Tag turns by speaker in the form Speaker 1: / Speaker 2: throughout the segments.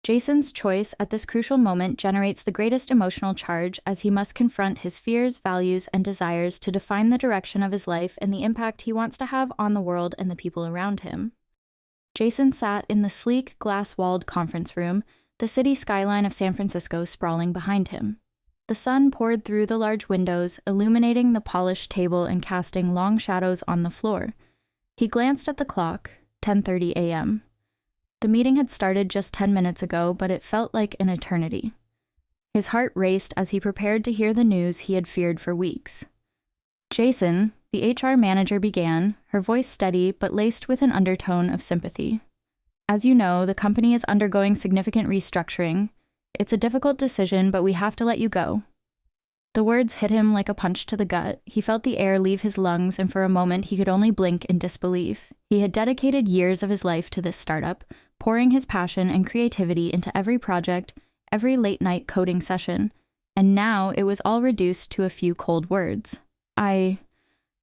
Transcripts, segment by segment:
Speaker 1: Jason's choice at this crucial moment generates the greatest emotional charge as he must confront his fears, values, and desires to define the direction of his life and the impact he wants to have on the world and the people around him. Jason sat in the sleek, glass-walled conference room, the city skyline of San Francisco sprawling behind him. The sun poured through the large windows, illuminating the polished table and casting long shadows on the floor. He glanced at the clock, 10:30 a.m. The meeting had started just 10 minutes ago, but it felt like an eternity. His heart raced as he prepared to hear the news he had feared for weeks. Jason, the HR manager began, her voice steady but laced with an undertone of sympathy. As you know, the company is undergoing significant restructuring. It's a difficult decision, but we have to let you go. The words hit him like a punch to the gut. He felt the air leave his lungs, and for a moment he could only blink in disbelief. He had dedicated years of his life to this startup, pouring his passion and creativity into every project, every late-night coding session, and now it was all reduced to a few cold words. I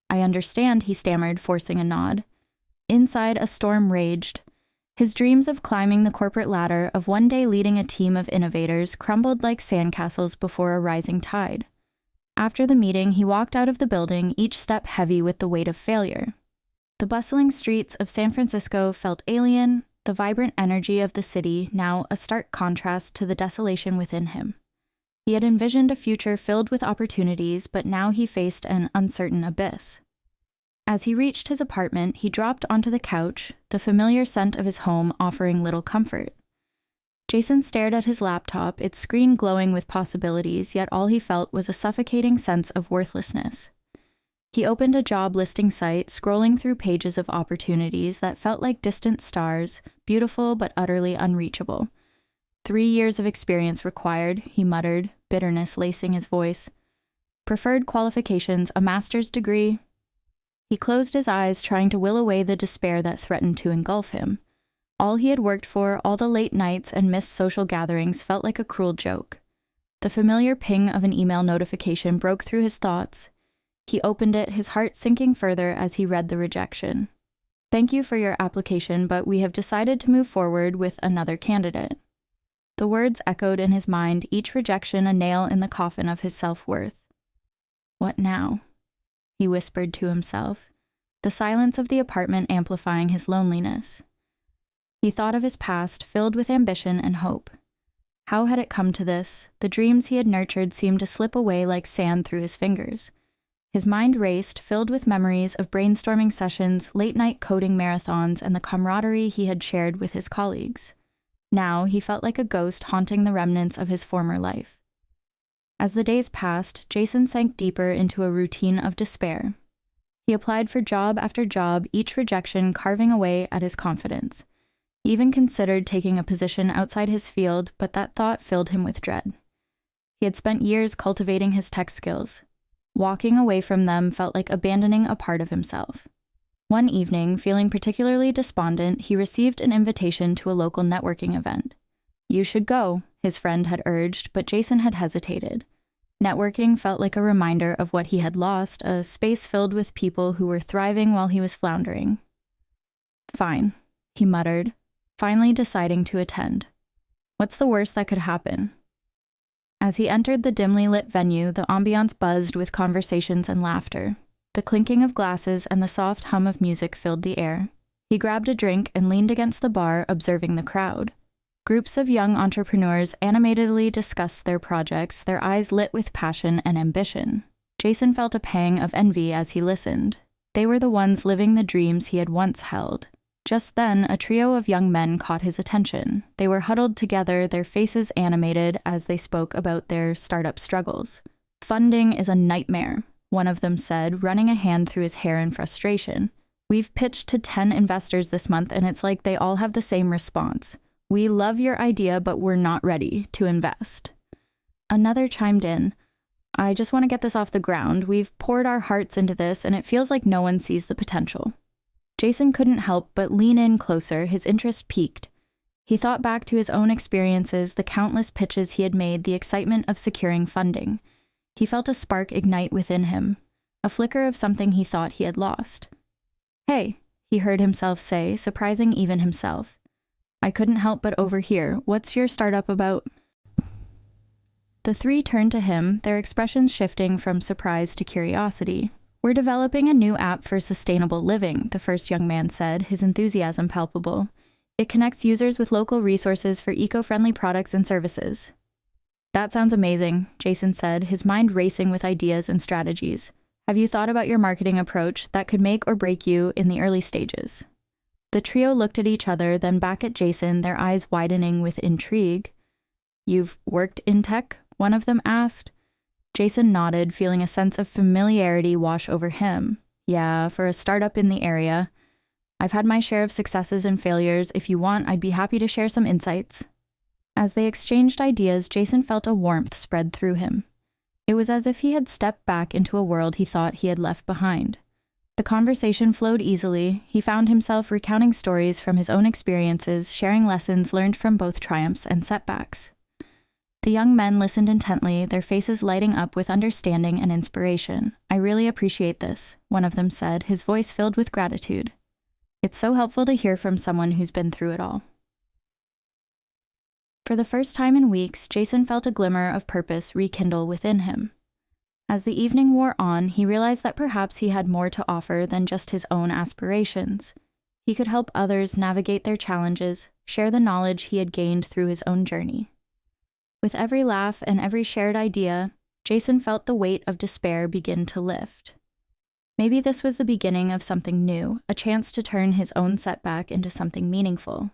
Speaker 1: understand, he stammered, forcing a nod. Inside, a storm raged. His dreams of climbing the corporate ladder, of one day leading a team of innovators, crumbled like sandcastles before a rising tide. After the meeting, he walked out of the building, each step heavy with the weight of failure. The bustling streets of San Francisco felt alien, the vibrant energy of the city now a stark contrast to the desolation within him. He had envisioned a future filled with opportunities, but now he faced an uncertain abyss. As he reached his apartment, he dropped onto the couch, the familiar scent of his home offering little comfort. Jason stared at his laptop, its screen glowing with possibilities, yet all he felt was a suffocating sense of worthlessness. He opened a job listing site, scrolling through pages of opportunities that felt like distant stars, beautiful but utterly unreachable. 3 years of experience required, he muttered, bitterness lacing his voice. Preferred qualifications, a master's degree. He closed his eyes, trying to will away the despair that threatened to engulf him. All he had worked for, all the late nights and missed social gatherings felt like a cruel joke. The familiar ping of an email notification broke through his thoughts. He opened it, his heart sinking further as he read the rejection. Thank you for your application, but we have decided to move forward with another candidate. The words echoed in his mind, each rejection a nail in the coffin of his self-worth. What now? He whispered to himself, the silence of the apartment amplifying his loneliness. He thought of his past, filled with ambition and hope. How had it come to this? The dreams he had nurtured seemed to slip away like sand through his fingers. His mind raced, filled with memories of brainstorming sessions, late-night coding marathons, and the camaraderie he had shared with his colleagues. Now he felt like a ghost haunting the remnants of his former life. As the days passed, Jason sank deeper into a routine of despair. He applied for job after job, each rejection carving away at his confidence. He even considered taking a position outside his field, but that thought filled him with dread. He had spent years cultivating his tech skills. Walking away from them felt like abandoning a part of himself. One evening, feeling particularly despondent, he received an invitation to a local networking event. You should go, his friend had urged, but Jason had hesitated. Networking felt like a reminder of what he had lost, a space filled with people who were thriving while he was floundering. Fine, he muttered, finally deciding to attend. What's the worst that could happen? As he entered the dimly lit venue, the ambiance buzzed with conversations and laughter. The clinking of glasses and the soft hum of music filled the air. He grabbed a drink and leaned against the bar, observing the crowd. Groups of young entrepreneurs animatedly discussed their projects, their eyes lit with passion and ambition. Jason felt a pang of envy as he listened. They were the ones living the dreams he had once held. Just then, a trio of young men caught his attention. They were huddled together, their faces animated as they spoke about their startup struggles. Funding is a nightmare, one of them said, running a hand through his hair in frustration. We've pitched to 10 investors this month, and it's like they all have the same response. We love your idea, but we're not ready to invest. Another chimed in. I just want to get this off the ground. We've poured our hearts into this, and it feels like no one sees the potential. Jason couldn't help but lean in closer, his interest piqued. He thought back to his own experiences, the countless pitches he had made, the excitement of securing funding. He felt a spark ignite within him, a flicker of something he thought he had lost. Hey, he heard himself say, surprising even himself. I couldn't help but overhear. What's your startup about? The three turned to him, their expressions shifting from surprise to curiosity. We're developing a new app for sustainable living, the first young man said, his enthusiasm palpable. It connects users with local resources for eco-friendly products and services. That sounds amazing, Jason said, his mind racing with ideas and strategies. Have you thought about your marketing approach that could make or break you in the early stages? The trio looked at each other, then back at Jason, their eyes widening with intrigue. You've worked in tech? One of them asked. Jason nodded, feeling a sense of familiarity wash over him. Yeah, for a startup in the area. I've had my share of successes and failures. If you want, I'd be happy to share some insights. As they exchanged ideas, Jason felt a warmth spread through him. It was as if he had stepped back into a world he thought he had left behind. The conversation flowed easily. He found himself recounting stories from his own experiences, sharing lessons learned from both triumphs and setbacks. The young men listened intently, their faces lighting up with understanding and inspiration. I really appreciate this, one of them said, his voice filled with gratitude. It's so helpful to hear from someone who's been through it all. For the first time in weeks, Jason felt a glimmer of purpose rekindle within him. As the evening wore on, he realized that perhaps he had more to offer than just his own aspirations. He could help others navigate their challenges, share the knowledge he had gained through his own journey. With every laugh and every shared idea, Jason felt the weight of despair begin to lift. Maybe this was the beginning of something new, a chance to turn his own setback into something meaningful.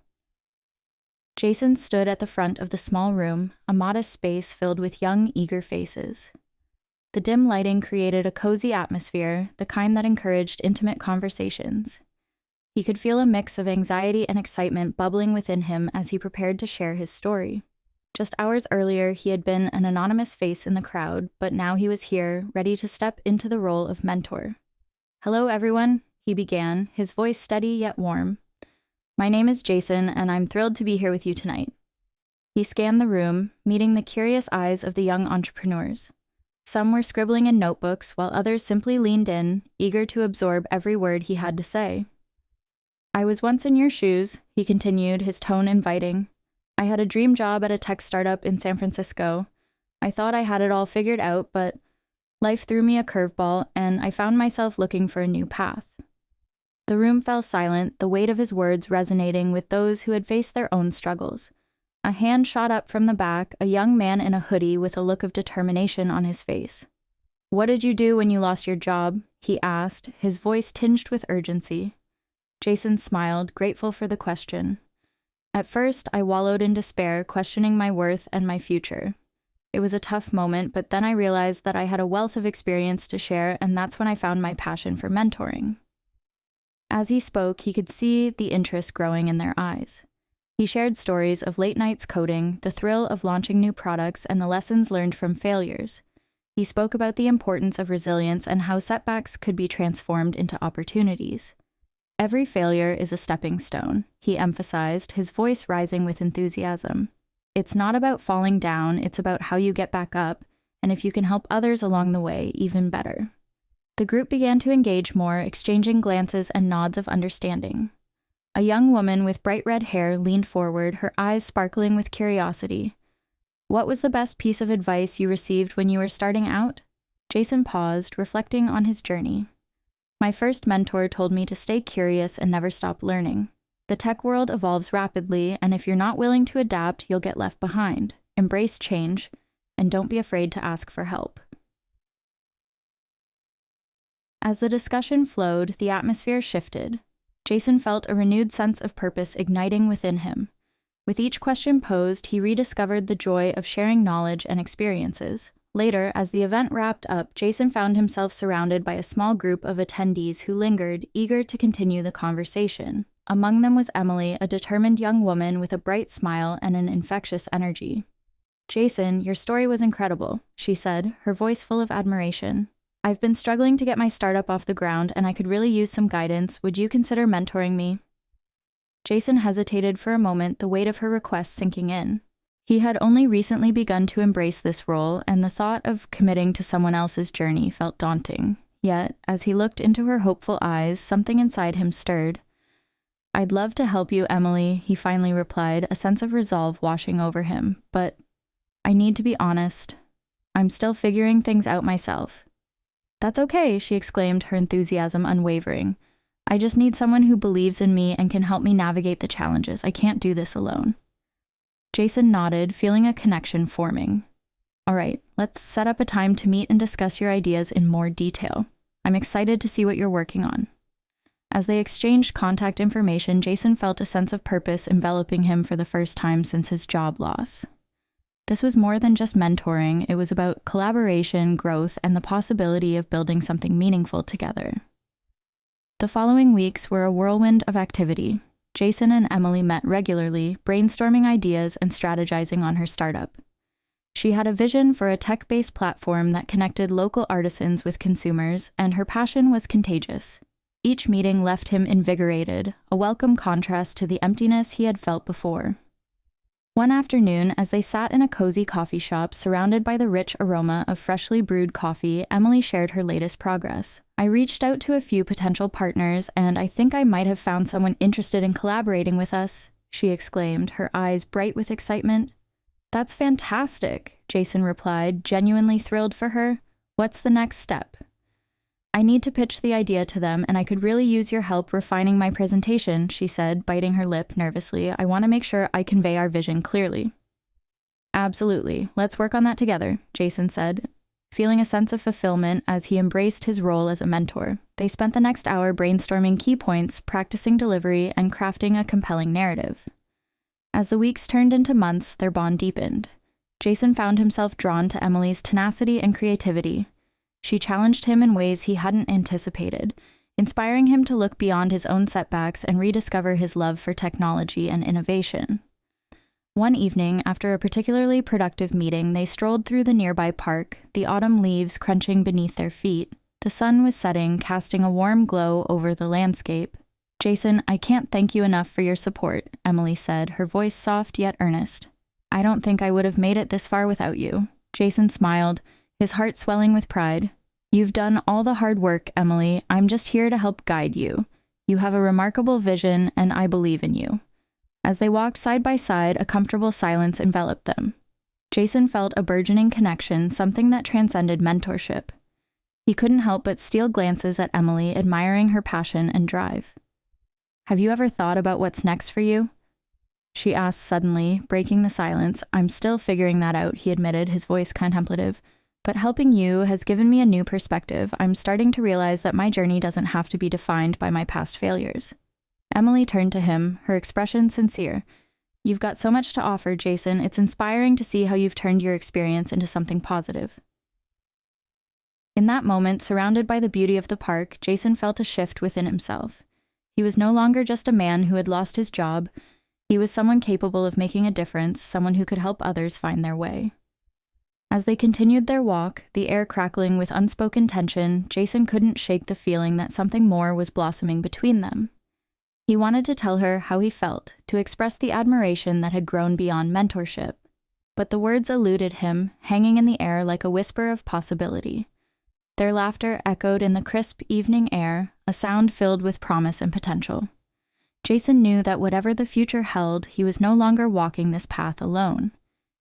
Speaker 1: Jason stood at the front of the small room, a modest space filled with young, eager faces. The dim lighting created a cozy atmosphere, the kind that encouraged intimate conversations. He could feel a mix of anxiety and excitement bubbling within him as he prepared to share his story. Just hours earlier, he had been an anonymous face in the crowd, but now he was here, ready to step into the role of mentor. Hello, everyone, he began, his voice steady yet warm. My name is Jason, and I'm thrilled to be here with you tonight. He scanned the room, meeting the curious eyes of the young entrepreneurs. Some were scribbling in notebooks, while others simply leaned in, eager to absorb every word he had to say. I was once in your shoes, he continued, his tone inviting. I had a dream job at a tech startup in San Francisco. I thought I had it all figured out, but life threw me a curveball, and I found myself looking for a new path. The room fell silent, the weight of his words resonating with those who had faced their own struggles. A hand shot up from the back, a young man in a hoodie with a look of determination on his face. What did you do when you lost your job? He asked, his voice tinged with urgency. Jason smiled, grateful for the question. At first, I wallowed in despair, questioning my worth and my future. It was a tough moment, but then I realized that I had a wealth of experience to share, and that's when I found my passion for mentoring. As he spoke, he could see the interest growing in their eyes. He shared stories of late nights coding, the thrill of launching new products, and the lessons learned from failures. He spoke about the importance of resilience and how setbacks could be transformed into opportunities. Every failure is a stepping stone, he emphasized, his voice rising with enthusiasm. It's not about falling down, it's about how you get back up, and if you can help others along the way, even better. The group began to engage more, exchanging glances and nods of understanding. A young woman with bright red hair leaned forward, her eyes sparkling with curiosity. What was the best piece of advice you received when you were starting out? Jason paused, reflecting on his journey. My first mentor told me to stay curious and never stop learning. The tech world evolves rapidly, and if you're not willing to adapt, you'll get left behind. Embrace change, and don't be afraid to ask for help. As the discussion flowed, the atmosphere shifted. Jason felt a renewed sense of purpose igniting within him. With each question posed, he rediscovered the joy of sharing knowledge and experiences. Later, as the event wrapped up, Jason found himself surrounded by a small group of attendees who lingered, eager to continue the conversation. Among them was Emily, a determined young woman with a bright smile and an infectious energy. Jason, your story was incredible, she said, her voice full of admiration. I've been struggling to get my startup off the ground, and I could really use some guidance. Would you consider mentoring me? Jason hesitated for a moment, the weight of her request sinking in. He had only recently begun to embrace this role, and the thought of committing to someone else's journey felt daunting. Yet, as he looked into her hopeful eyes, something inside him stirred. I'd love to help you, Emily, he finally replied, a sense of resolve washing over him. But I need to be honest. I'm still figuring things out myself. That's okay, she exclaimed, her enthusiasm unwavering. I just need someone who believes in me and can help me navigate the challenges. I can't do this alone. Jason nodded, feeling a connection forming. All right, let's set up a time to meet and discuss your ideas in more detail. I'm excited to see what you're working on. As they exchanged contact information, Jason felt a sense of purpose enveloping him for the first time since his job loss. This was more than just mentoring, it was about collaboration, growth, and the possibility of building something meaningful together. The following weeks were a whirlwind of activity. Jason and Emily met regularly, brainstorming ideas and strategizing on her startup. She had a vision for a tech-based platform that connected local artisans with consumers, and her passion was contagious. Each meeting left him invigorated, a welcome contrast to the emptiness he had felt before. One afternoon, as they sat in a cozy coffee shop surrounded by the rich aroma of freshly brewed coffee, Emily shared her latest progress. I reached out to a few potential partners, and I think I might have found someone interested in collaborating with us, she exclaimed, her eyes bright with excitement. That's fantastic, Jason replied, genuinely thrilled for her. What's the next step? I need to pitch the idea to them, and I could really use your help refining my presentation, she said, biting her lip nervously. I want to make sure I convey our vision clearly. Absolutely. Let's work on that together, Jason said, feeling a sense of fulfillment as he embraced his role as a mentor. They spent the next hour brainstorming key points, practicing delivery, and crafting a compelling narrative. As the weeks turned into months, their bond deepened. Jason found himself drawn to Emily's tenacity and creativity. She challenged him in ways he hadn't anticipated, inspiring him to look beyond his own setbacks and rediscover his love for technology and innovation. One evening, after a particularly productive meeting, they strolled through the nearby park, the autumn leaves crunching beneath their feet. The sun was setting, casting a warm glow over the landscape. Jason, I can't thank you enough for your support, Emily said, her voice soft yet earnest. I don't think I would have made it this far without you. Jason smiled, his heart swelling with pride. You've done all the hard work, Emily. I'm just here to help guide you. You have a remarkable vision, and I believe in you. As they walked side by side, a comfortable silence enveloped them. Jason felt a burgeoning connection, something that transcended mentorship. He couldn't help but steal glances at Emily, admiring her passion and drive. Have you ever thought about what's next for you? She asked suddenly, breaking the silence. I'm still figuring that out, he admitted, his voice contemplative. But helping you has given me a new perspective. I'm starting to realize that my journey doesn't have to be defined by my past failures. Emily turned to him, her expression sincere. You've got so much to offer, Jason. It's inspiring to see how you've turned your experience into something positive. In that moment, surrounded by the beauty of the park, Jason felt a shift within himself. He was no longer just a man who had lost his job. He was someone capable of making a difference, someone who could help others find their way. As they continued their walk, the air crackling with unspoken tension, Jason couldn't shake the feeling that something more was blossoming between them. He wanted to tell her how he felt, to express the admiration that had grown beyond mentorship. But the words eluded him, hanging in the air like a whisper of possibility. Their laughter echoed in the crisp evening air, a sound filled with promise and potential. Jason knew that whatever the future held, he was no longer walking this path alone.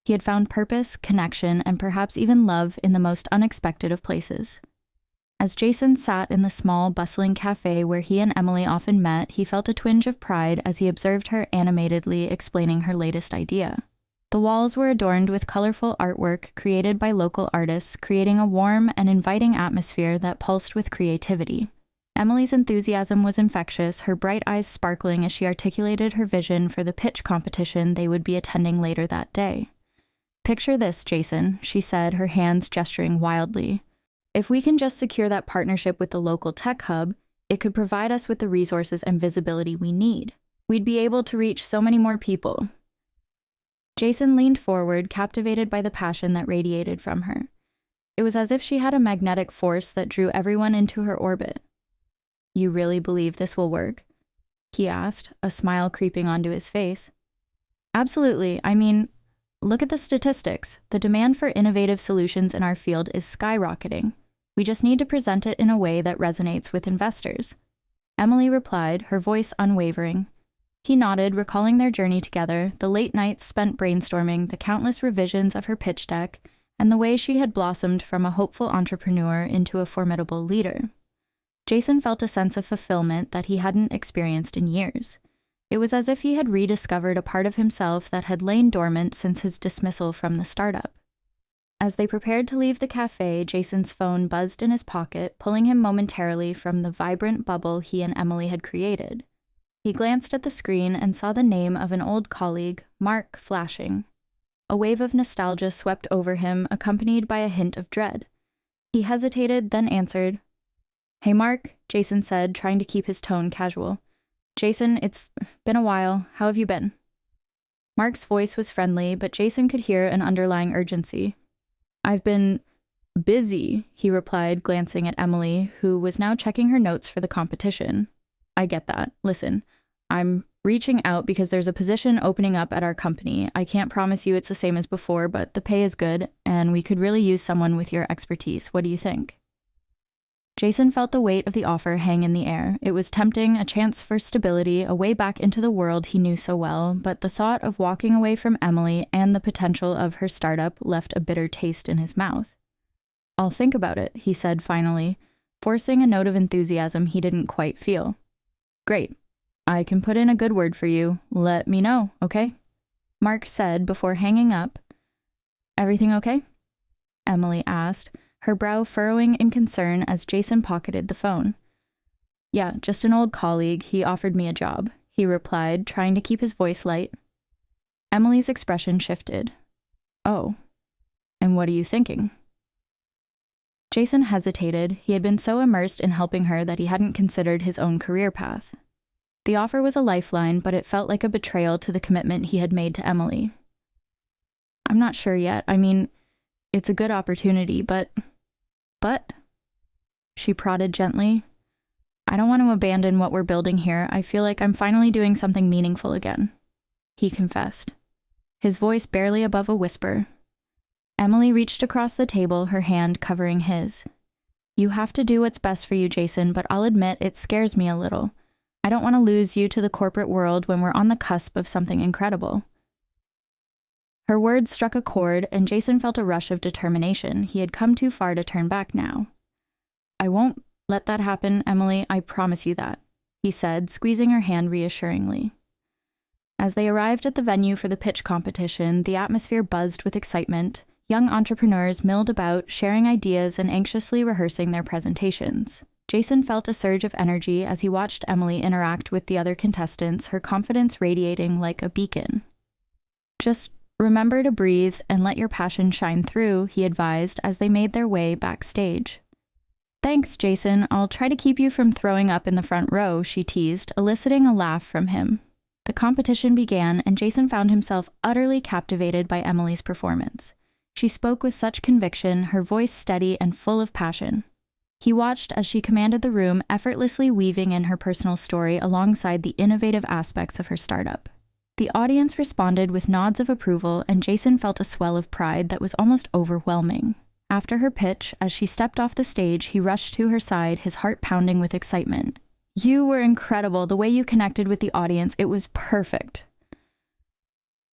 Speaker 1: He had found purpose, connection, and perhaps even love in the most unexpected of places. As Jason sat in the small, bustling cafe where he and Emily often met, he felt a twinge of pride as he observed her animatedly explaining her latest idea. The walls were adorned with colorful artwork created by local artists, creating a warm and inviting atmosphere that pulsed with creativity. Emily's enthusiasm was infectious, her bright eyes sparkling as she articulated her vision for the pitch competition they would be attending later that day. Picture this, Jason, she said, her hands gesturing wildly. If we can just secure that partnership with the local tech hub, it could provide us with the resources and visibility we need. We'd be able to reach so many more people. Jason leaned forward, captivated by the passion that radiated from her. It was as if she had a magnetic force that drew everyone into her orbit. You really believe this will work? He asked, a smile creeping onto his face. Absolutely. I mean, look at the statistics. The demand for innovative solutions in our field is skyrocketing. We just need to present it in a way that resonates with investors. Emily replied, her voice unwavering. He nodded, recalling their journey together, the late nights spent brainstorming, the countless revisions of her pitch deck, and the way she had blossomed from a hopeful entrepreneur into a formidable leader. Jason felt a sense of fulfillment that he hadn't experienced in years. It was as if he had rediscovered a part of himself that had lain dormant since his dismissal from the startup. As they prepared to leave the cafe, Jason's phone buzzed in his pocket, pulling him momentarily from the vibrant bubble he and Emily had created. He glanced at the screen and saw the name of an old colleague, Mark, flashing. A wave of nostalgia swept over him, accompanied by a hint of dread. He hesitated, then answered. "Hey, Mark," Jason said, trying to keep his tone casual. "Jason, it's been a while. How have you been?" Mark's voice was friendly, but Jason could hear an underlying urgency. "I've been busy," he replied, glancing at Emily, who was now checking her notes for the competition. "I get that. Listen, I'm reaching out because there's a position opening up at our company. I can't promise you it's the same as before, but the pay is good, and we could really use someone with your expertise. What do you think?" Jason felt the weight of the offer hang in the air. It was tempting, a chance for stability, a way back into the world he knew so well, but the thought of walking away from Emily and the potential of her startup left a bitter taste in his mouth. "I'll think about it," he said finally, forcing a note of enthusiasm he didn't quite feel. "Great. I can put in a good word for you. Let me know, okay?" Mark said before hanging up. "Everything okay?" Emily asked, her brow furrowing in concern as Jason pocketed the phone. "Yeah, just an old colleague. He offered me a job," he replied, trying to keep his voice light. Emily's expression shifted. "Oh, and what are you thinking?" Jason hesitated. He had been so immersed in helping her that he hadn't considered his own career path. The offer was a lifeline, but it felt like a betrayal to the commitment he had made to Emily. "I'm not sure yet. I mean, it's a good opportunity, but, she prodded gently. "I don't want to abandon what we're building here. I feel like I'm finally doing something meaningful again," he confessed, his voice barely above a whisper. Emily reached across the table, her hand covering his. "You have to do what's best for you, Jason, but I'll admit it scares me a little. I don't want to lose you to the corporate world when we're on the cusp of something incredible." Her words struck a chord, and Jason felt a rush of determination. He had come too far to turn back now. "I won't let that happen, Emily, I promise you that," he said, squeezing her hand reassuringly. As they arrived at the venue for the pitch competition, the atmosphere buzzed with excitement. Young entrepreneurs milled about, sharing ideas and anxiously rehearsing their presentations. Jason felt a surge of energy as he watched Emily interact with the other contestants, her confidence radiating like a beacon. "Just remember to breathe and let your passion shine through," he advised as they made their way backstage. "Thanks, Jason. I'll try to keep you from throwing up in the front row," she teased, eliciting a laugh from him. The competition began, and Jason found himself utterly captivated by Emily's performance. She spoke with such conviction, her voice steady and full of passion. He watched as she commanded the room, effortlessly weaving in her personal story alongside the innovative aspects of her startup. The audience responded with nods of approval, and Jason felt a swell of pride that was almost overwhelming. After her pitch, as she stepped off the stage, he rushed to her side, his heart pounding with excitement. "You were incredible. The way you connected with the audience, it was perfect."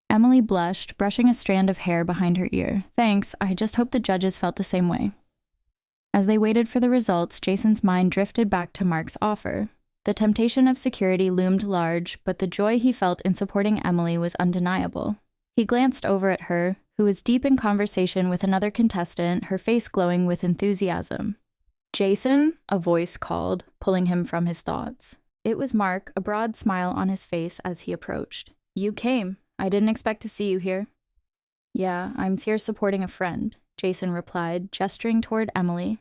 Speaker 1: Emily blushed, brushing a strand of hair behind her ear. "Thanks, I just hope the judges felt the same way." As they waited for the results, Jason's mind drifted back to Mark's offer. The temptation of security loomed large, but the joy he felt in supporting Emily was undeniable. He glanced over at her, who was deep in conversation with another contestant, her face glowing with enthusiasm. "Jason?" a voice called, pulling him from his thoughts. It was Mark, a broad smile on his face as he approached. "You came. I didn't expect to see you here." "Yeah, I'm here supporting a friend," Jason replied, gesturing toward Emily.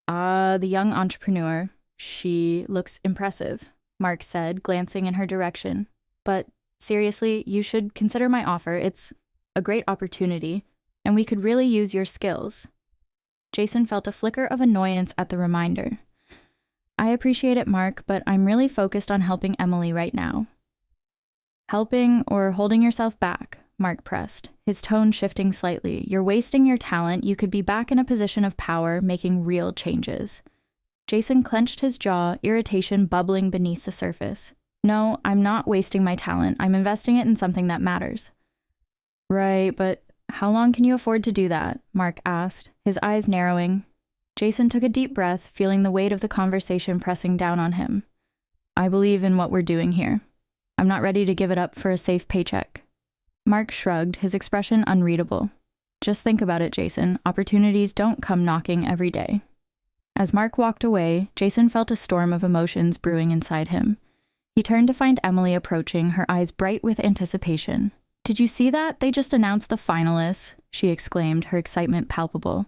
Speaker 1: "Ah, the young entrepreneur. She looks impressive," Mark said, glancing in her direction. "But seriously, you should consider my offer. It's a great opportunity, and we could really use your skills." Jason felt a flicker of annoyance at the reminder. "I appreciate it, Mark, but I'm really focused on helping Emily right now." "Helping or holding yourself back?" Mark pressed, his tone shifting slightly. "You're wasting your talent. You could be back in a position of power, making real changes." Jason clenched his jaw, irritation bubbling beneath the surface. No, I'm not wasting my talent. I'm investing it in something that matters. Right, but how long can you afford to do that? Mark asked, his eyes narrowing. Jason took a deep breath, feeling the weight of the conversation pressing down on him. I believe in what we're doing here. I'm not ready to give it up for a safe paycheck. Mark shrugged, his expression unreadable. Just think about it, Jason. Opportunities don't come knocking every day. As Mark walked away, Jason felt a storm of emotions brewing inside him. He turned to find Emily approaching, her eyes bright with anticipation. Did you see that? They just announced the finalists, she exclaimed, her excitement palpable.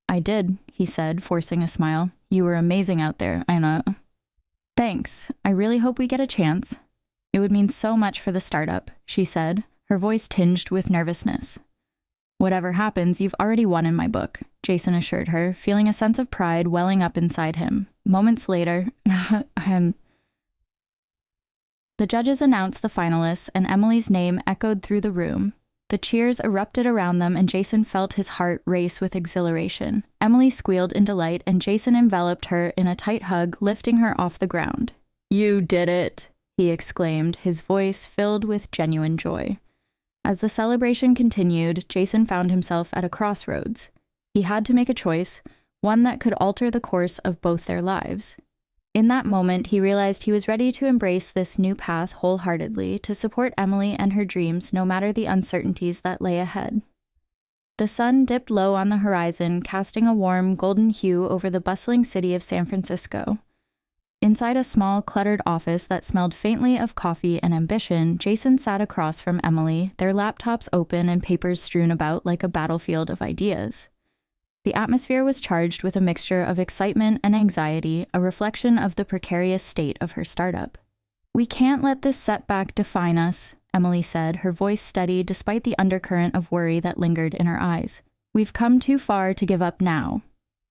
Speaker 1: I did, he said, forcing a smile. You were amazing out there, I know. Thanks. I really hope we get a chance. It would mean so much for the startup, she said, her voice tinged with nervousness. Whatever happens, you've already won in my book, Jason assured her, feeling a sense of pride welling up inside him. Moments later, The judges announced the finalists, and Emily's name echoed through the room. The cheers erupted around them, and Jason felt his heart race with exhilaration. Emily squealed in delight, and Jason enveloped her in a tight hug, lifting her off the ground. You did it, he exclaimed, his voice filled with genuine joy. As the celebration continued, Jason found himself at a crossroads. He had to make a choice, one that could alter the course of both their lives. In that moment, he realized he was ready to embrace this new path wholeheartedly, to support Emily and her dreams no matter the uncertainties that lay ahead. The sun dipped low on the horizon, casting a warm, golden hue over the bustling city of San Francisco. Inside a small, cluttered office that smelled faintly of coffee and ambition, Jason sat across from Emily, their laptops open and papers strewn about like a battlefield of ideas. The atmosphere was charged with a mixture of excitement and anxiety, a reflection of the precarious state of her startup. We can't let this setback define us, Emily said, her voice steady despite the undercurrent of worry that lingered in her eyes. We've come too far to give up now.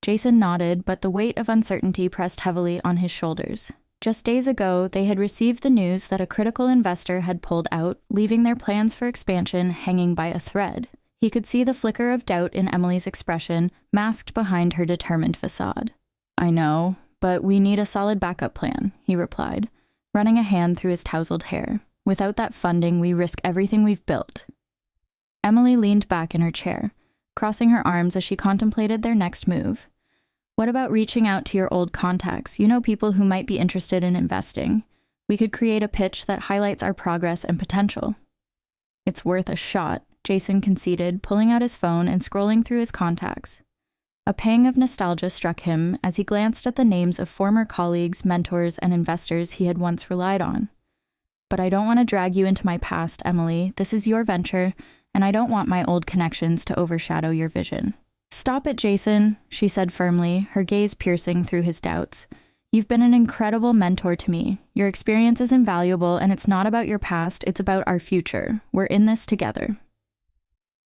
Speaker 1: Jason nodded, but the weight of uncertainty pressed heavily on his shoulders. Just days ago, they had received the news that a critical investor had pulled out, leaving their plans for expansion hanging by a thread. He could see the flicker of doubt in Emily's expression, masked behind her determined facade. I know, but we need a solid backup plan, he replied, running a hand through his tousled hair. Without that funding, we risk everything we've built. Emily leaned back in her chair, crossing her arms as she contemplated their next move. What about reaching out to your old contacts? You know, people who might be interested in investing. We could create a pitch that highlights our progress and potential. It's worth a shot, Jason conceded, pulling out his phone and scrolling through his contacts. A pang of nostalgia struck him as he glanced at the names of former colleagues, mentors, and investors he had once relied on. But I don't want to drag you into my past, Emily. This is your venture, and I don't want my old connections to overshadow your vision. Stop it, Jason, she said firmly, her gaze piercing through his doubts. You've been an incredible mentor to me. Your experience is invaluable, and it's not about your past, it's about our future. We're in this together.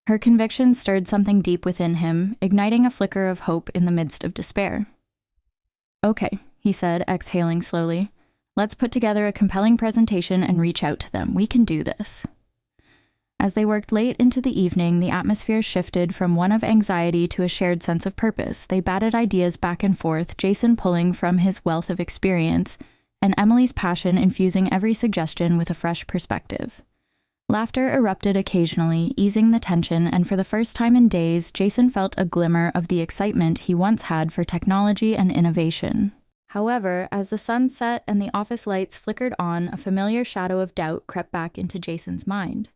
Speaker 1: Her conviction stirred something deep within him, igniting a flicker of hope in the midst of despair. Okay, he said, exhaling slowly. Let's put together a compelling presentation and reach out to them. We can do this. As they worked late into the evening, the atmosphere shifted from one of anxiety to a shared sense of purpose. They batted ideas back and forth, Jason pulling from his wealth of experience, and Emily's passion infusing every suggestion with a fresh perspective. Laughter erupted occasionally, easing the tension, and for the first time in days, Jason felt a glimmer of the excitement he once had for technology and innovation. However, as the sun set and the office lights flickered on, a familiar shadow of doubt crept back into Jason's mind.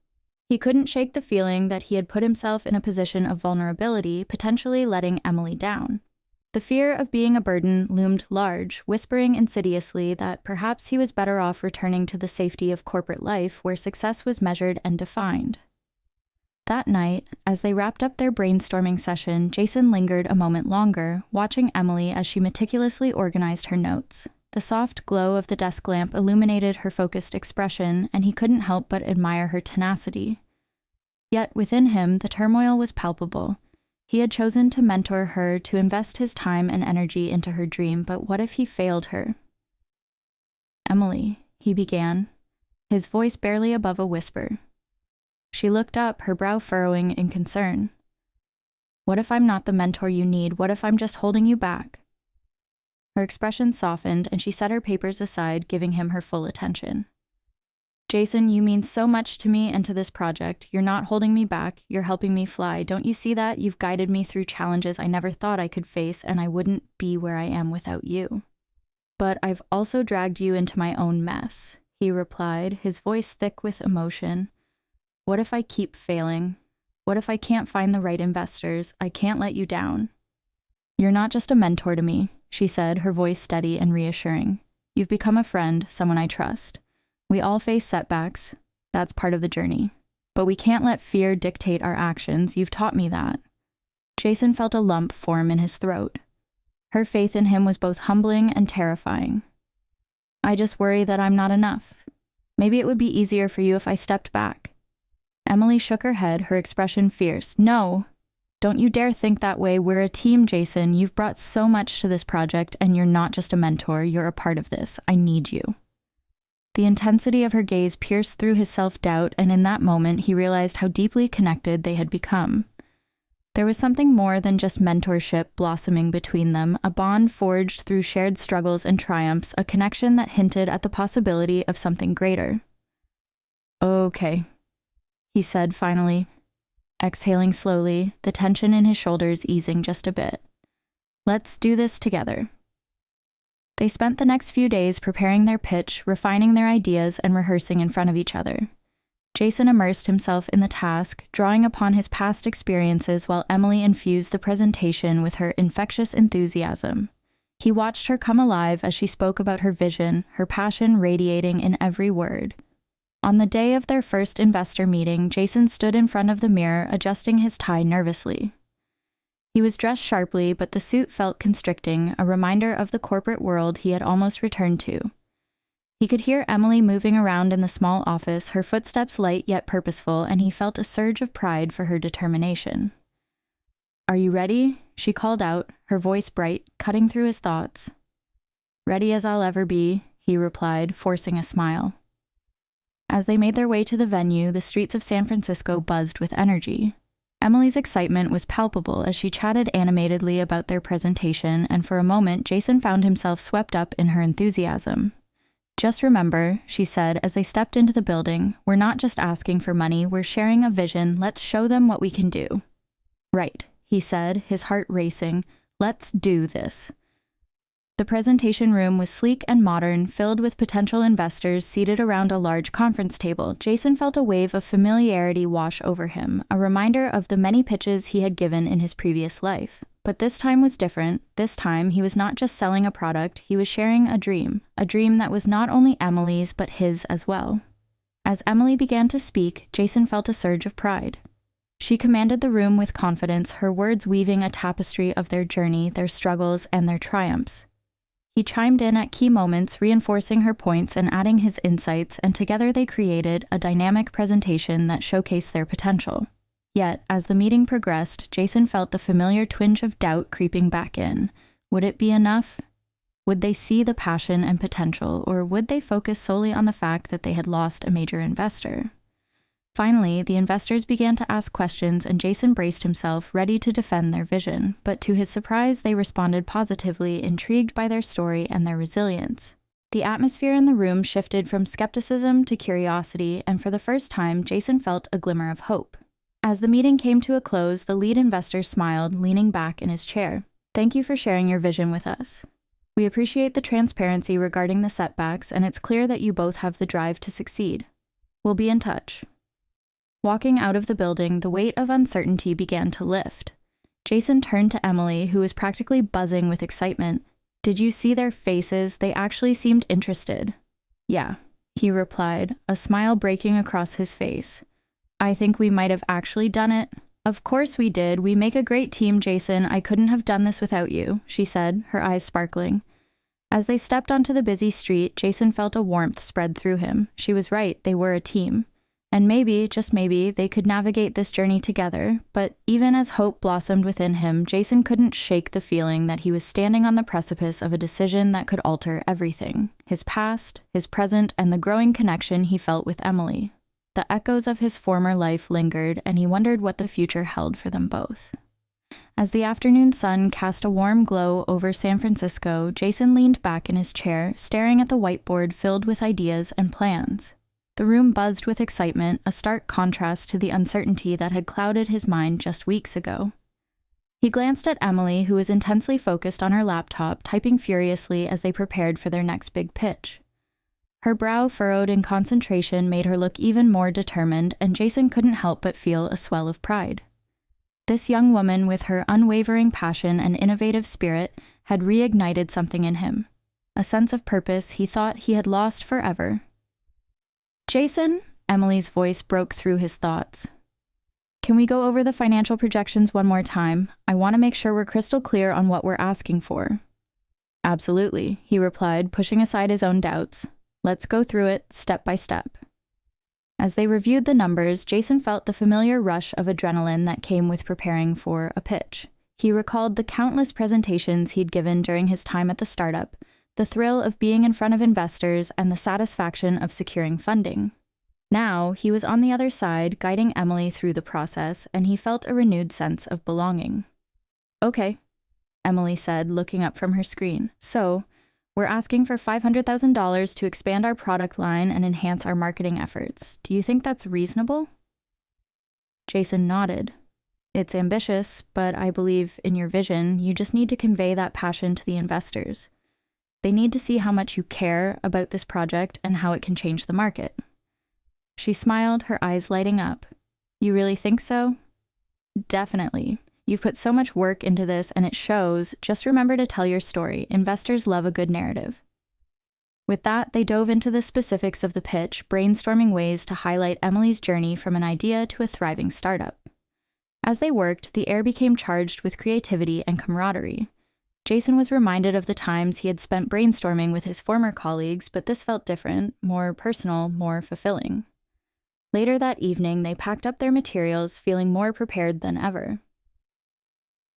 Speaker 1: He couldn't shake the feeling that he had put himself in a position of vulnerability, potentially letting Emily down. The fear of being a burden loomed large, whispering insidiously that perhaps he was better off returning to the safety of corporate life where success was measured and defined. That night, as they wrapped up their brainstorming session, Jason lingered a moment longer, watching Emily as she meticulously organized her notes. The soft glow of the desk lamp illuminated her focused expression, and he couldn't help but admire her tenacity. Yet within him, the turmoil was palpable. He had chosen to mentor her, to invest his time and energy into her dream, but what if he failed her? Emily, he began, his voice barely above a whisper. She looked up, her brow furrowing in concern. What if I'm not the mentor you need? What if I'm just holding you back? Her expression softened, and she set her papers aside, giving him her full attention. Jason, you mean so much to me and to this project. You're not holding me back. You're helping me fly. Don't you see that? You've guided me through challenges I never thought I could face, and I wouldn't be where I am without you. But I've also dragged you into my own mess, he replied, his voice thick with emotion. What if I keep failing? What if I can't find the right investors? I can't let you down. You're not just a mentor to me, she said, her voice steady and reassuring. You've become a friend, someone I trust. We all face setbacks. That's part of the journey. But we can't let fear dictate our actions. You've taught me that. Jason felt a lump form in his throat. Her faith in him was both humbling and terrifying. I just worry that I'm not enough. Maybe it would be easier for you if I stepped back. Emily shook her head, her expression fierce. No, don't you dare think that way. We're a team, Jason. You've brought so much to this project, and you're not just a mentor. You're a part of this. I need you. The intensity of her gaze pierced through his self-doubt, and in that moment, he realized how deeply connected they had become. There was something more than just mentorship blossoming between them, a bond forged through shared struggles and triumphs, a connection that hinted at the possibility of something greater. Okay, he said finally, exhaling slowly, the tension in his shoulders easing just a bit. Let's do this together. They spent the next few days preparing their pitch, refining their ideas, and rehearsing in front of each other. Jason immersed himself in the task, drawing upon his past experiences while Emily infused the presentation with her infectious enthusiasm. He watched her come alive as she spoke about her vision, her passion radiating in every word. On the day of their first investor meeting, Jason stood in front of the mirror, adjusting his tie nervously. He was dressed sharply, but the suit felt constricting, a reminder of the corporate world he had almost returned to. He could hear Emily moving around in the small office, her footsteps light yet purposeful, and he felt a surge of pride for her determination. Are you ready? She called out, her voice bright, cutting through his thoughts. Ready as I'll ever be, he replied, forcing a smile. As they made their way to the venue, the streets of San Francisco buzzed with energy. Emily's excitement was palpable as she chatted animatedly about their presentation, and for a moment, Jason found himself swept up in her enthusiasm. Just remember, she said as they stepped into the building, we're not just asking for money, we're sharing a vision, let's show them what we can do. Right, he said, his heart racing, let's do this. The presentation room was sleek and modern, filled with potential investors seated around a large conference table. Jason felt a wave of familiarity wash over him, a reminder of the many pitches he had given in his previous life. But this time was different. This time, he was not just selling a product, he was sharing a dream that was not only Emily's, but his as well. As Emily began to speak, Jason felt a surge of pride. She commanded the room with confidence, her words weaving a tapestry of their journey, their struggles, and their triumphs. He chimed in at key moments, reinforcing her points and adding his insights, and together they created a dynamic presentation that showcased their potential. Yet, as the meeting progressed, Jason felt the familiar twinge of doubt creeping back in. Would it be enough? Would they see the passion and potential, or would they focus solely on the fact that they had lost a major investor? Finally, the investors began to ask questions, and Jason braced himself, ready to defend their vision. But to his surprise, they responded positively, intrigued by their story and their resilience. The atmosphere in the room shifted from skepticism to curiosity, and for the first time, Jason felt a glimmer of hope. As the meeting came to a close, the lead investor smiled, leaning back in his chair. Thank you for sharing your vision with us. We appreciate the transparency regarding the setbacks, and it's clear that you both have the drive to succeed. We'll be in touch. Walking out of the building, the weight of uncertainty began to lift. Jason turned to Emily, who was practically buzzing with excitement. Did you see their faces? They actually seemed interested. Yeah, he replied, a smile breaking across his face. I think we might have actually done it. Of course we did. We make a great team, Jason. I couldn't have done this without you, she said, her eyes sparkling. As they stepped onto the busy street, Jason felt a warmth spread through him. She was right, they were a team. And maybe, just maybe, they could navigate this journey together, but even as hope blossomed within him, Jason couldn't shake the feeling that he was standing on the precipice of a decision that could alter everything. His past, his present, and the growing connection he felt with Emily. The echoes of his former life lingered, and he wondered what the future held for them both. As the afternoon sun cast a warm glow over San Francisco, Jason leaned back in his chair, staring at the whiteboard filled with ideas and plans. The room buzzed with excitement, a stark contrast to the uncertainty that had clouded his mind just weeks ago. He glanced at Emily, who was intensely focused on her laptop, typing furiously as they prepared for their next big pitch. Her brow furrowed in concentration made her look even more determined, and Jason couldn't help but feel a swell of pride. This young woman, with her unwavering passion and innovative spirit, had reignited something in him, a sense of purpose he thought he had lost forever. "Jason," Emily's voice broke through his thoughts. "Can we go over the financial projections one more time? I want to make sure we're crystal clear on what we're asking for." "Absolutely," he replied, pushing aside his own doubts. "Let's go through it step by step." As they reviewed the numbers, Jason felt the familiar rush of adrenaline that came with preparing for a pitch. He recalled the countless presentations he'd given during his time at the startup, the thrill of being in front of investors, and the satisfaction of securing funding. Now, he was on the other side, guiding Emily through the process, and he felt a renewed sense of belonging. "Okay," Emily said, looking up from her screen. "So, we're asking for $500,000 to expand our product line and enhance our marketing efforts. Do you think that's reasonable?" Jason nodded. "It's ambitious, but I believe in your vision. You just need to convey that passion to the investors. They need to see how much you care about this project and how it can change the market." She smiled, her eyes lighting up. "You really think so?" "Definitely. You've put so much work into this and it shows. Just remember to tell your story. Investors love a good narrative." With that, they dove into the specifics of the pitch, brainstorming ways to highlight Emily's journey from an idea to a thriving startup. As they worked, the air became charged with creativity and camaraderie. Jason was reminded of the times he had spent brainstorming with his former colleagues, but this felt different, more personal, more fulfilling. Later that evening, they packed up their materials, feeling more prepared than ever.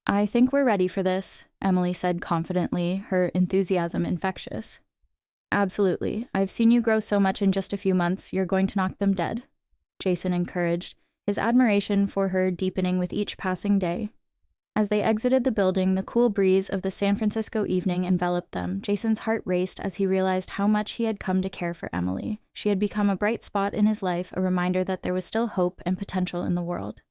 Speaker 1: "I think we're ready for this," Emily said confidently, her enthusiasm infectious. "Absolutely. I've seen you grow so much in just a few months, you're going to knock them dead," Jason encouraged, his admiration for her deepening with each passing day. As they exited the building, the cool breeze of the San Francisco evening enveloped them. Jason's heart raced as he realized how much he had come to care for Emily. She had become a bright spot in his life, a reminder that there was still hope and potential in the world.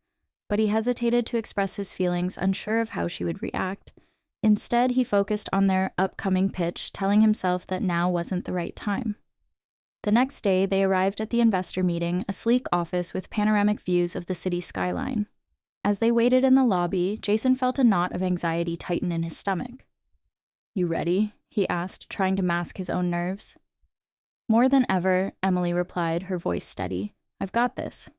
Speaker 1: But he hesitated to express his feelings, unsure of how she would react. Instead, he focused on their upcoming pitch, telling himself that now wasn't the right time. The next day, they arrived at the investor meeting, a sleek office with panoramic views of the city skyline. As they waited in the lobby, Jason felt a knot of anxiety tighten in his stomach. "You ready?" he asked, trying to mask his own nerves. "More than ever," Emily replied, her voice steady. "I've got this."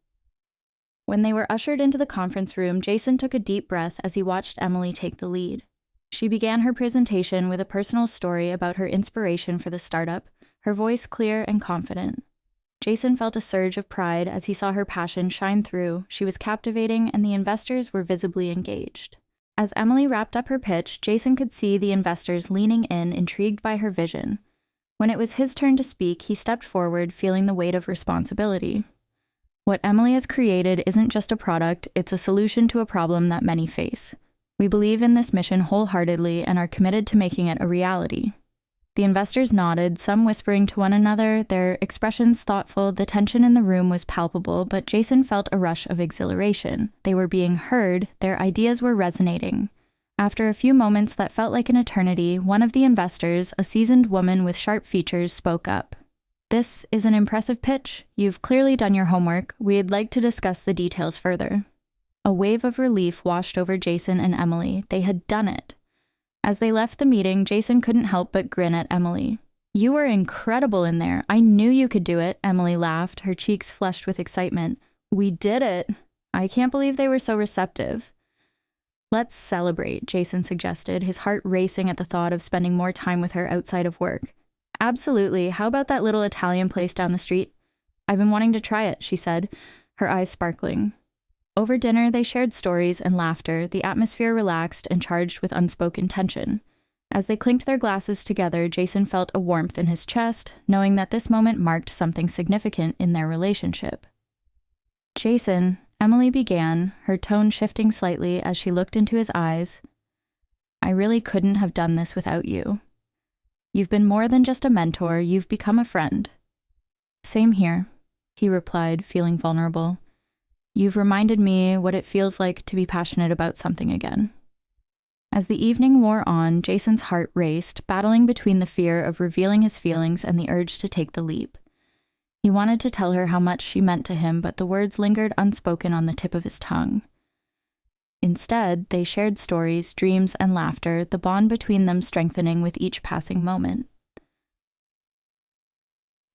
Speaker 1: When they were ushered into the conference room, Jason took a deep breath as he watched Emily take the lead. She began her presentation with a personal story about her inspiration for the startup, her voice clear and confident. Jason felt a surge of pride as he saw her passion shine through. She was captivating, and the investors were visibly engaged. As Emily wrapped up her pitch, Jason could see the investors leaning in, intrigued by her vision. When it was his turn to speak, he stepped forward, feeling the weight of responsibility. "What Emily has created isn't just a product, it's a solution to a problem that many face. We believe in this mission wholeheartedly and are committed to making it a reality." The investors nodded, some whispering to one another, their expressions thoughtful. The tension in the room was palpable, but Jason felt a rush of exhilaration. They were being heard, their ideas were resonating. After a few moments that felt like an eternity, one of the investors, a seasoned woman with sharp features, spoke up. "This is an impressive pitch. You've clearly done your homework. We'd like to discuss the details further." A wave of relief washed over Jason and Emily. They had done it. As they left the meeting, Jason couldn't help but grin at Emily. "You were incredible in there. I knew you could do it," Emily laughed, her cheeks flushed with excitement. "We did it. I can't believe they were so receptive." "Let's celebrate," Jason suggested, his heart racing at the thought of spending more time with her outside of work. "Absolutely. How about that little Italian place down the street?" "I've been wanting to try it," she said, her eyes sparkling. Over dinner, they shared stories and laughter, the atmosphere relaxed and charged with unspoken tension. As they clinked their glasses together, Jason felt a warmth in his chest, knowing that this moment marked something significant in their relationship. "Jason," Emily began, her tone shifting slightly as she looked into his eyes, "I really couldn't have done this without you. You've been more than just a mentor, you've become a friend." "Same here." he replied, feeling vulnerable. You've reminded me what it feels like to be passionate about something again. As the evening wore on, Jason's heart raced, battling between the fear of revealing his feelings and the urge to take the leap. He wanted to tell her how much she meant to him, but the words lingered unspoken on the tip of his tongue. Instead, they shared stories, dreams, and laughter, the bond between them strengthening with each passing moment.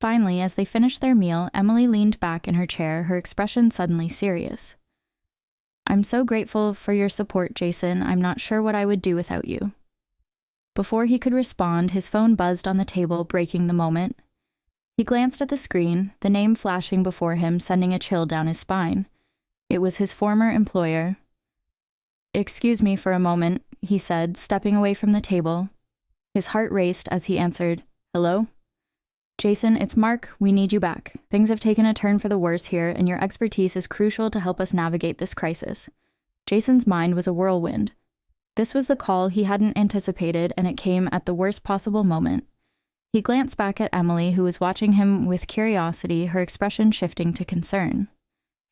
Speaker 1: Finally, as they finished their meal, Emily leaned back in her chair, her expression suddenly serious. I'm so grateful for your support, Jason. I'm not sure what I would do without you. Before he could respond, his phone buzzed on the table, breaking the moment. He glanced at the screen, the name flashing before him, sending a chill down his spine. It was his former employer. Excuse me for a moment, he said, stepping away from the table. His heart raced as he answered, Hello? Jason, it's Mark. We need you back. Things have taken a turn for the worse here, and your expertise is crucial to help us navigate this crisis. Jason's mind was a whirlwind. This was the call he hadn't anticipated, and it came at the worst possible moment. He glanced back at Emily, who was watching him with curiosity, her expression shifting to concern.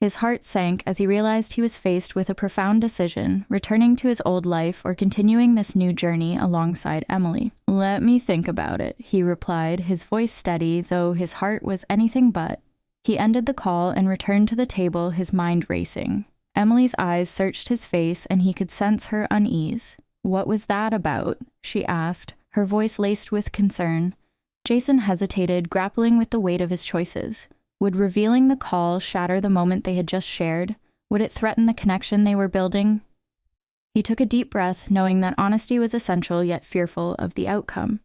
Speaker 1: His heart sank as he realized he was faced with a profound decision, returning to his old life or continuing this new journey alongside Emily. Let me think about it, he replied, his voice steady, though his heart was anything but. He ended the call and returned to the table, his mind racing. Emily's eyes searched his face, and he could sense her unease. What was that about? She asked, her voice laced with concern. Jason hesitated, grappling with the weight of his choices. Would revealing the call shatter the moment they had just shared? Would it threaten the connection they were building? He took a deep breath, knowing that honesty was essential, yet fearful of the outcome.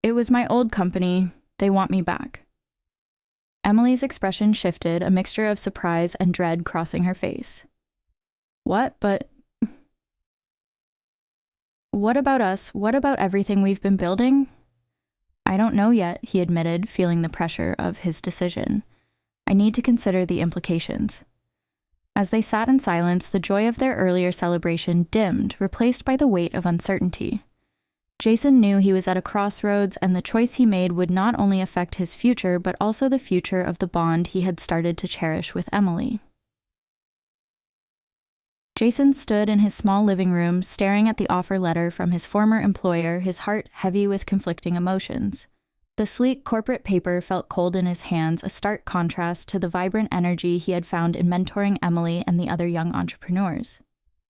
Speaker 1: It was my old company. They want me back. Emily's expression shifted, a mixture of surprise and dread crossing her face. What? But what about us? What about everything we've been building? I don't know yet, he admitted, feeling the pressure of his decision. I need to consider the implications. As they sat in silence, the joy of their earlier celebration dimmed, replaced by the weight of uncertainty. Jason knew he was at a crossroads, and the choice he made would not only affect his future, but also the future of the bond he had started to cherish with Emily. Jason stood in his small living room, staring at the offer letter from his former employer, his heart heavy with conflicting emotions. The sleek corporate paper felt cold in his hands, a stark contrast to the vibrant energy he had found in mentoring Emily and the other young entrepreneurs.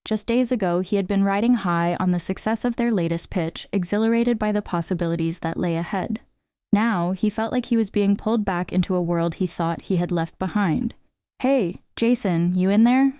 Speaker 1: Just days ago, he had been riding high on the success of their latest pitch, exhilarated by the possibilities that lay ahead. Now, he felt like he was being pulled back into a world he thought he had left behind. Hey, Jason, you in there?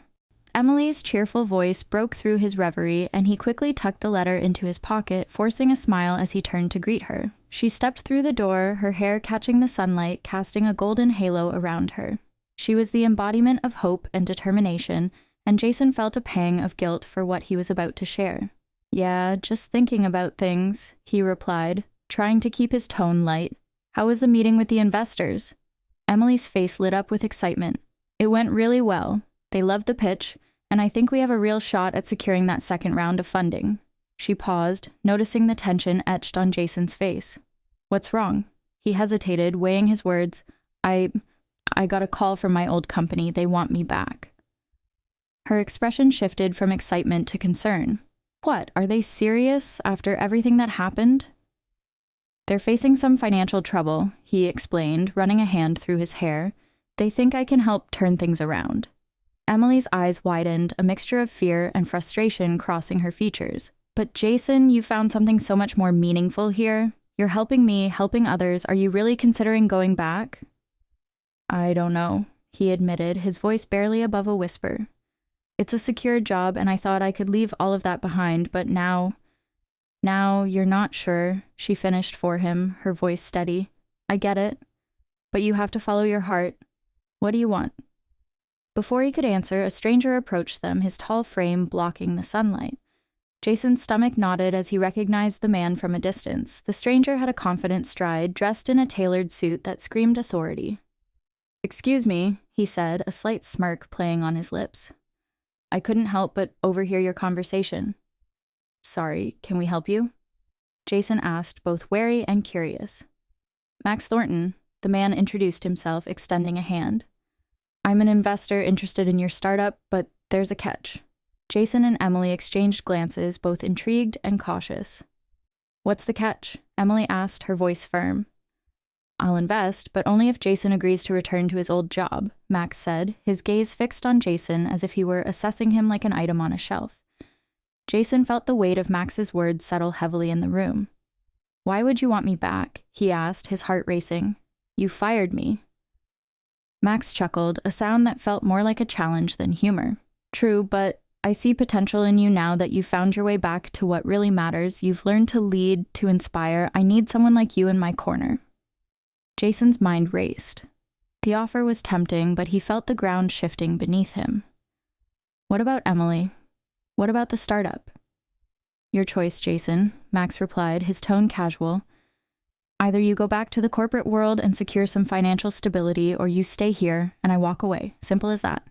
Speaker 1: Emily's cheerful voice broke through his reverie, and he quickly tucked the letter into his pocket, forcing a smile as he turned to greet her. She stepped through the door, her hair catching the sunlight, casting a golden halo around her. She was the embodiment of hope and determination, and Jason felt a pang of guilt for what he was about to share. Yeah, just thinking about things, he replied, trying to keep his tone light. How was the meeting with the investors? Emily's face lit up with excitement. It went really well. They loved the pitch, and I think we have a real shot at securing that second round of funding. She paused, noticing the tension etched on Jason's face. What's wrong? He hesitated, weighing his words. I got a call from my old company. They want me back. Her expression shifted from excitement to concern. What, are they serious after everything that happened? They're facing some financial trouble, he explained, running a hand through his hair. They think I can help turn things around. Emily's eyes widened, a mixture of fear and frustration crossing her features. But Jason, you found something so much more meaningful here. You're helping me, helping others. Are you really considering going back? I don't know, he admitted, his voice barely above a whisper. It's a secure job, and I thought I could leave all of that behind, but now you're not sure, she finished for him, her voice steady. I get it, but you have to follow your heart. What do you want? Before he could answer, a stranger approached them, his tall frame blocking the sunlight. Jason's stomach knotted as he recognized the man from a distance. The stranger had a confident stride, dressed in a tailored suit that screamed authority. Excuse me, he said, a slight smirk playing on his lips. I couldn't help but overhear your conversation. Sorry, can we help you? Jason asked, both wary and curious. Max Thornton, The man introduced himself, extending a hand. I'm an investor interested in your startup, but there's a catch. Jason and Emily exchanged glances, both intrigued and cautious. What's the catch? Emily asked, her voice firm. I'll invest, but only if Jason agrees to return to his old job, Max said, his gaze fixed on Jason as if he were assessing him like an item on a shelf. Jason felt the weight of Max's words settle heavily in the room. Why would you want me back? He asked, his heart racing. You fired me. Max chuckled, a sound that felt more like a challenge than humor. True, but I see potential in you now that you've found your way back to what really matters. You've learned to lead, to inspire. I need someone like you in my corner. Jason's mind raced. The offer was tempting, but he felt the ground shifting beneath him. What about Emily? What about the startup? Your choice, Jason, Max replied, his tone casual. Either you go back to the corporate world and secure some financial stability, or you stay here and I walk away. Simple as that.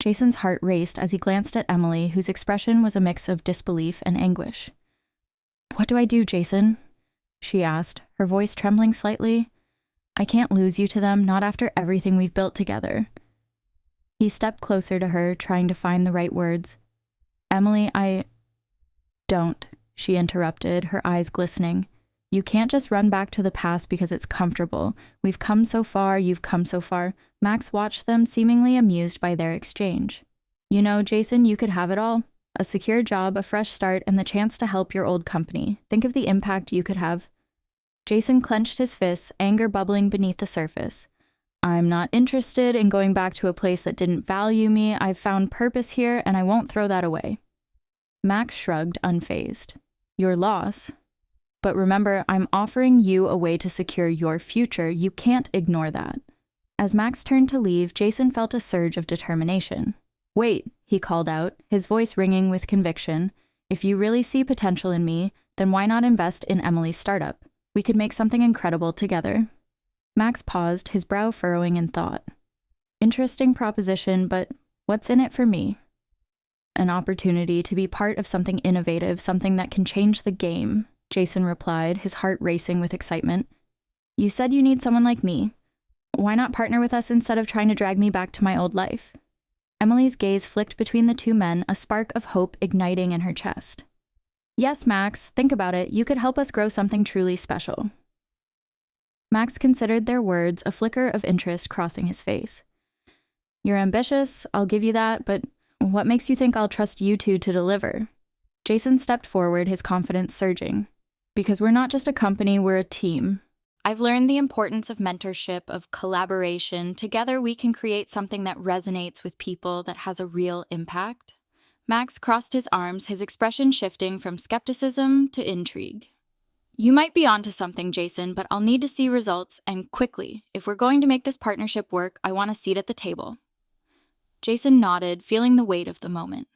Speaker 1: Jason's heart raced as he glanced at Emily, whose expression was a mix of disbelief and anguish. What do I do, Jason? She asked, her voice trembling slightly. I can't lose you to them, not after everything we've built together. He stepped closer to her, trying to find the right words. Emily, Don't, she interrupted, her eyes glistening. You can't just run back to the past because it's comfortable. We've come so far, you've come so far. Max watched them, seemingly amused by their exchange. You know, Jason, you could have it all. A secure job, a fresh start, and the chance to help your old company. Think of the impact you could have. Jason clenched his fists, anger bubbling beneath the surface. I'm not interested in going back to a place that didn't value me. I've found purpose here, and I won't throw that away. Max shrugged, unfazed. Your loss. But remember, I'm offering you a way to secure your future. You can't ignore that. As Max turned to leave, Jason felt a surge of determination. Wait, he called out, his voice ringing with conviction. If you really see potential in me, then why not invest in Emily's startup? We could make something incredible together. Max paused, his brow furrowing in thought. Interesting proposition, but what's in it for me? An opportunity to be part of something innovative, something that can change the game, Jason replied, his heart racing with excitement. You said you need someone like me. Why not partner with us instead of trying to drag me back to my old life? Emily's gaze flicked between the two men, a spark of hope igniting in her chest. Yes, Max, think about it. You could help us grow something truly special. Max considered their words, a flicker of interest crossing his face. You're ambitious, I'll give you that, but what makes you think I'll trust you two to deliver? Jason stepped forward, his confidence surging. Because we're not just a company, we're a team. I've learned the importance of mentorship, of collaboration. Together we can create something that resonates with people, that has a real impact. Max crossed his arms, his expression shifting from skepticism to intrigue. You might be onto something, Jason, but I'll need to see results, and quickly. If we're going to make this partnership work, I want a seat at the table. Jason nodded, feeling the weight of the moment.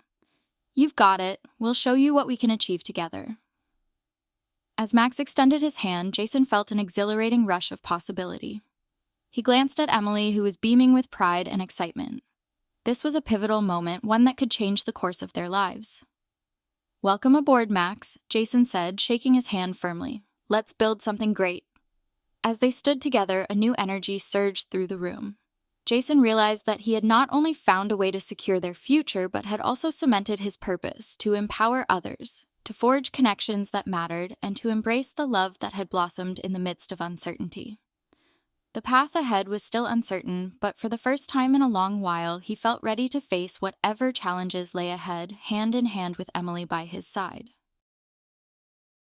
Speaker 1: You've got it. We'll show you what we can achieve together. As Max extended his hand, Jason felt an exhilarating rush of possibility. He glanced at Emily, who was beaming with pride and excitement. This was a pivotal moment, one that could change the course of their lives. Welcome aboard, Max, Jason said, shaking his hand firmly. Let's build something great. As they stood together, a new energy surged through the room. Jason realized that he had not only found a way to secure their future, but had also cemented his purpose to empower others, to forge connections that mattered, and to embrace the love that had blossomed in the midst of uncertainty. The path ahead was still uncertain, but for the first time in a long while, he felt ready to face whatever challenges lay ahead, hand in hand with Emily by his side.